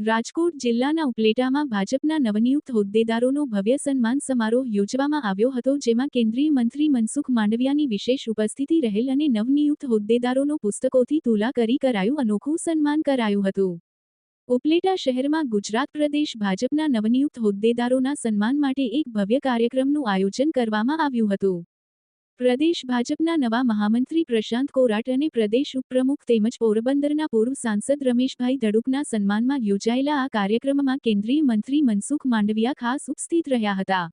રાજકોટ જિલ્લાના ઉપલેટામાં ભાજપના નવનિયુક્ત હોદ્દેદારોનો ભવ્ય સન્માન સમારોહ યોજવામાં આવ્યો હતો, જેમાં કેન્દ્રીય મંત્રી મનસુખ માંડવિયાની વિશેષ ઉપસ્થિતિ રહેલ અને નવનિયુક્ત હોદ્દેદારોનો પુસ્તકોથી તુલા કરી કરાયું અનોખું સન્માન કરાયું હતું. ઉપલેટા શહેરમાં ગુજરાત પ્રદેશ ભાજપના નવનિયુક્ત હોદ્દેદારોના સન્માન માટે એક ભવ્ય કાર્યક્રમનું આયોજન કરવામાં આવ્યું હતું. પ્રદેશ ભાજપના નવા મહામંત્રી પ્રશાંત કોરાટ અને પ્રદેશ ઉપપ્રમુખ તેમજ પોરબંદરના પૂર્વ સાંસદ રમેશભાઈ ધડુકના સન્માનમાં યોજાયેલા આ કાર્યક્રમમાં કેન્દ્રીય મંત્રી મનસુખ માંડવિયા ખાસ ઉપસ્થિત રહ્યા હતા.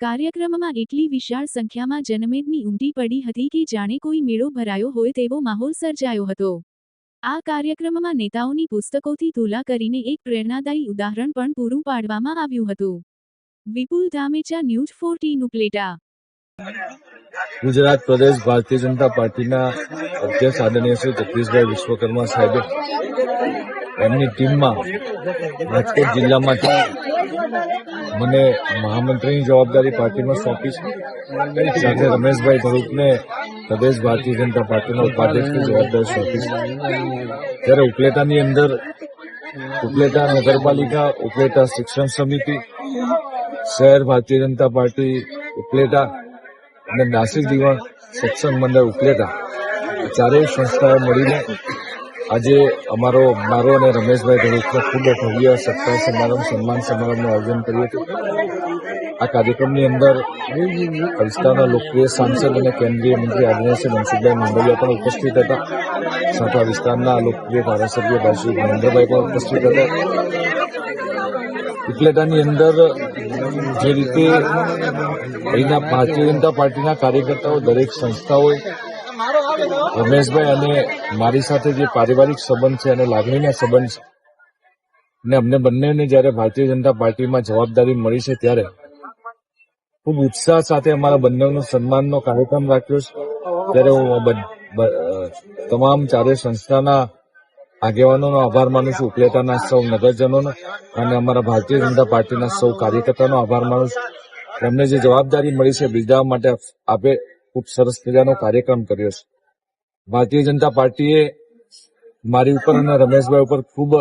કાર્યક્રમમાં એટલી વિશાળ સંખ્યામાં જનમેદની ઉમટી પડી હતી કે જાણે કોઈ મેળો ભરાયો હોય તેવો માહોલ સર્જાયો હતો. આ કાર્યક્રમમાં નેતાઓની પુસ્તકોથી તુલા કરીને એક પ્રેરણાદાયી ઉદાહરણ પણ પૂરું પાડવામાં આવ્યું હતું. વિપુલ ધામેચા, ન્યૂઝ 14 ઉપલેટા. ગુજરાત પ્રદેશ ભારતીય જનતા પાર્ટીના અધ્યક્ષ આદરણીય શ્રી જગદીશભાઈ વિશ્વકર્મા સાહેબે એમની ટીમમાં રાજકોટ જિલ્લામાંથી મને મહામંત્રીની જવાબદારી પાર્ટીમાં સોંપી છે. સાથે રમેશભાઈ ધડુકને પ્રદેશ ભારતીય જનતા પાર્ટીના ઉપાધ્યક્ષની જવાબદારી સોંપી છે. ત્યારે ઉપલેટાની અંદર ઉપલેટા નગરપાલિકા, ઉપલેટા શિક્ષણ સમિતિ, શહેર ભારતીય જનતા પાર્ટી ઉપલેટા અને નાસિક દીવાન સત્સંગ મંડળ ઉપલેટા ચારેય સંસ્થાઓ મળીને આજે મારો અને રમેશભાઈ ધડુકનો ખૂબ ભવ્ય સત્કાર સમારંભ સન્માન સમારંભનું આયોજન કર્યું હતું. આ કાર્યક્રમની અંદર વિસ્તારના લોકપ્રિય સાંસદ અને કેન્દ્રીય મંત્રી આદરણીય શ્રી મનસુખભાઈ માંડવિયા પણ ઉપસ્થિત હતા. સાથે વિસ્તારના લોકપ્રિય ધારાસભ્ય ભાઈ શ્રી મહેન્દ્રભાઈ પણ ઉપસ્થિત હતા. ઉપલેટાની અંદર જે રીતે અહીંના ભારતીય જનતા પાર્ટીના કાર્યકર્તાઓ, દરેક સંસ્થાઓએ રમેશભાઈ અને મારી સાથે જે પારિવારિક સંબંધ છે અને લાગણીના સંબંધ છે, ને અમને બંનેને જ્યારે ભારતીય જનતા પાર્ટીમાં જવાબદારી મળી છે ત્યારે ખૂબ ઉત્સાહ સાથે અમારા બંનેનો સન્માનનો કાર્યક્રમ રાખ્યો છે. ત્યારે હું તમામ ચારેય સંસ્થાના આગેવાનોનો આભાર માનું છું, ઉપલેટાના સૌ નગરજનોનો અને અમારા ભારતીય જનતા પાર્ટીના સૌ કાર્યકર્તાનો આભાર માનું છું. એમને જે જવાબદારી મળી છે બિરદાવવા માટે આપે ખૂબ સરસ મજાનો કાર્યક્રમ કર્યો છે. ભારતીય જનતા પાર્ટીએ મારી ઉપર અને રમેશભાઈ ઉપર ખૂબ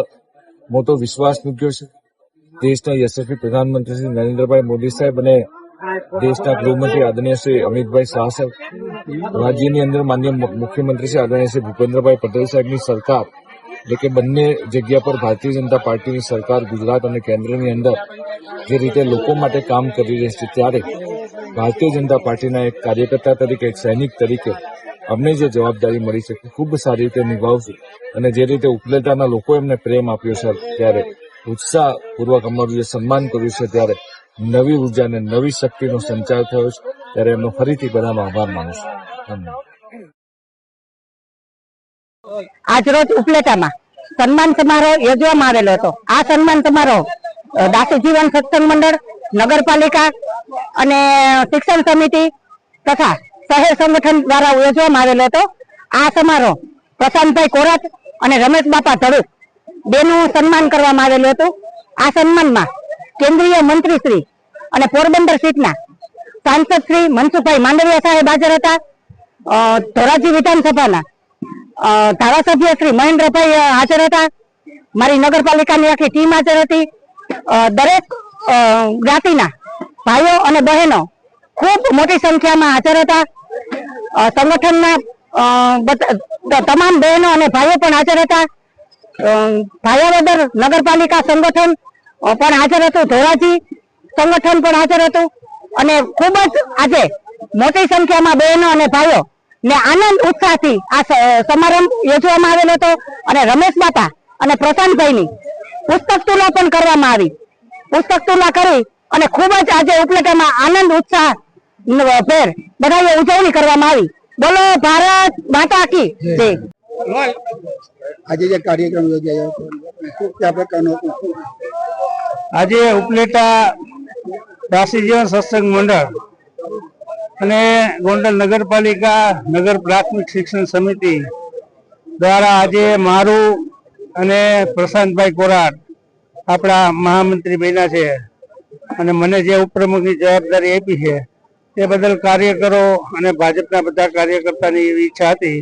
મોટો વિશ્વાસ મૂક્યો છે. દેશના યશસ્વી પ્રધાનમંત્રી શ્રી નરેન્દ્રભાઈ મોદી સાહેબ અને દેશના ગૃહમંત્રી આદરણીય શ્રી અમિતભાઈ શાહ સાહેબ, રાજ્યની અંદર માન્ય મુખ્યમંત્રી શ્રી આદરણીય શ્રી ભૂપેન્દ્રભાઈ પટેલ સાહેબની સરકાર, એટલે કે બંને જગ્યા પર ભારતીય જનતા પાર્ટીની સરકાર ગુજરાત અને કેન્દ્રની અંદર જે રીતે લોકો માટે કામ કરી રહી છે, ત્યારે ભારતીય જનતા પાર્ટીના એક કાર્યકર્તા તરીકે, એક સૈનિક તરીકે અમને જે જવાબદારી મળી છે ખૂબ સારી રીતે નિભાવશું. અને જે રીતે ઉપલેટાના લોકો એમને પ્રેમ આપ્યો છે, ત્યારે ઉત્સાહપૂર્વક અમારું જે સન્માન કર્યું છે, ત્યારે નવી ઉર્જા અને નવી શક્તિનો સંચાર થયો છે. ત્યારે એમનો ફરીથી બધાનો આભાર માનું છું. આજરોજ ઉપલેટામાં સન્માન સમારોહ યોજવામાં આવેલો હતો. આ સન્માન સમારોહ દાસી જીવન સત્સંગ મંડળ, નગરપાલિકા અને શિક્ષણ સમિતિ તથા શહેર સંગઠન દ્વારા યોજવામાં આવેલો હતો. આ સમારોહ પ્રશાંતભાઈ કોરાટ અને રમેશ બાપા ધડુક બેનું સન્માન કરવામાં આવેલું હતું. આ સન્માનમાં કેન્દ્રીય મંત્રી શ્રી અને પોરબંદર સીટના સાંસદ શ્રી મનસુખભાઈ માંડવિયા સાહેબ હાજર હતા. ધોરાજી વિધાનસભાના ધારાસભ્ય શ્રી મહેન્દ્રભાઈ હાજર હતા. મારી નગરપાલિકાની આખી ટીમ હાજર હતી. દરેક જ્ઞાતિના ભાઈઓ અને બહેનો ખૂબ મોટી સંખ્યામાં હાજર હતા. સંગઠનના તમામ બહેનો અને ભાઈઓ પણ હાજર હતા. ભાયાવદર નગરપાલિકા સંગઠન પણ હાજર હતું, ધોરાજી સંગઠન પણ હાજર હતું. અને ખૂબ જ આજે મોટી સંખ્યામાં બહેનો અને ભાઈઓ ને આનંદ ઉત્સાહથી આ સમારંભ યોજવામાં આવેલો હતો. અને રમેશ બાપા અને પ્રશાંતભાઈની પુસ્તક તુલા પણ કરવામાં આવી. પુસ્તક તુલા કરી અને ખૂબ જ આજે ઉપલેટામાં આનંદ ઉત્સાહ ભેર બધાએ ઉજવણી કરવામાં આવી. બોલો ભારત માતા કી જય. આજે જે કાર્યક્રમ યોજાયો કયા પ્રકારનો? આજે ઉપલેટા દાસી જીવન સત્સંગ મંડળ અને ગોંડલ નગરપાલિકા, નગર પ્રાથમિક શિક્ષણ સમિતિ દ્વારા આજે મારું અને પ્રશાંતભાઈ કોરાટ આપણા મહામંત્રી બન્યા છે અને મને જે ઉપપ્રમુખની જવાબદારી આપી છે તે બદલ કાર્યકરો અને ભાજપના બધા કાર્યકર્તાની એવી ઈચ્છા હતી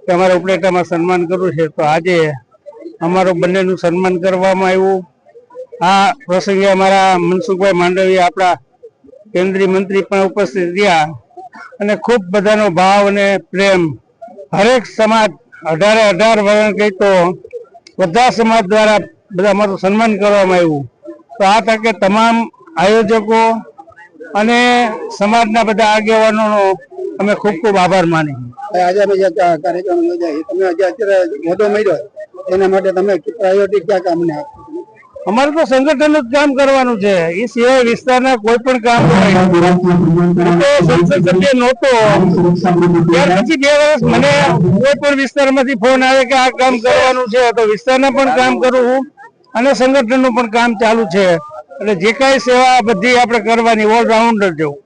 કે અમારે ઉપલેટામાં સન્માન કરવું છે. તો આજે અમારો બંનેનું સન્માન કરવામાં આવ્યું. આ પ્રસંગે અમારા મનસુખભાઈ માંડવીયા આપણા કેન્દ્રીય મંત્રી પણ ઉપસ્થિત રહ્યા અને ખૂબ બધાનો ભાવ અને પ્રેમ હરેક સમાજ 18 વર્ણ કહી તો બધા સમાજ દ્વારા બધા અમારું સન્માન કરવામાં આવ્યું. તો આ તકે તમામ આયોજકો અને સમાજના બધા આગેવાનોનો અમે ખૂબ ખૂબ આભાર માની. આજે અમે જે કાર્યક્રમ યોજાય તમે આજે અત્યારે હોદ્દો મળ્યો એના માટે તમે પ્રાયોરિટી ક્યાં કામને આપો? અમારે તો સંગઠન જ કામ કરવાનું છે. એ સિવાય વિસ્તારના કોઈ પણ કામ હોય. હું તો સંસદ સભ્ય નહોતો ત્યાર પછી 2 વર્ષ મને કોઈ પણ વિસ્તારમાંથી ફોન આવે કે આ કામ કરવાનું છે તો વિસ્તારના પણ કામ કરું અને સંગઠનનું પણ કામ ચાલુ છે. એટલે જે કાંઈ સેવા બધી આપણે કરવાની ઓલરાઉન્ડર જેવું.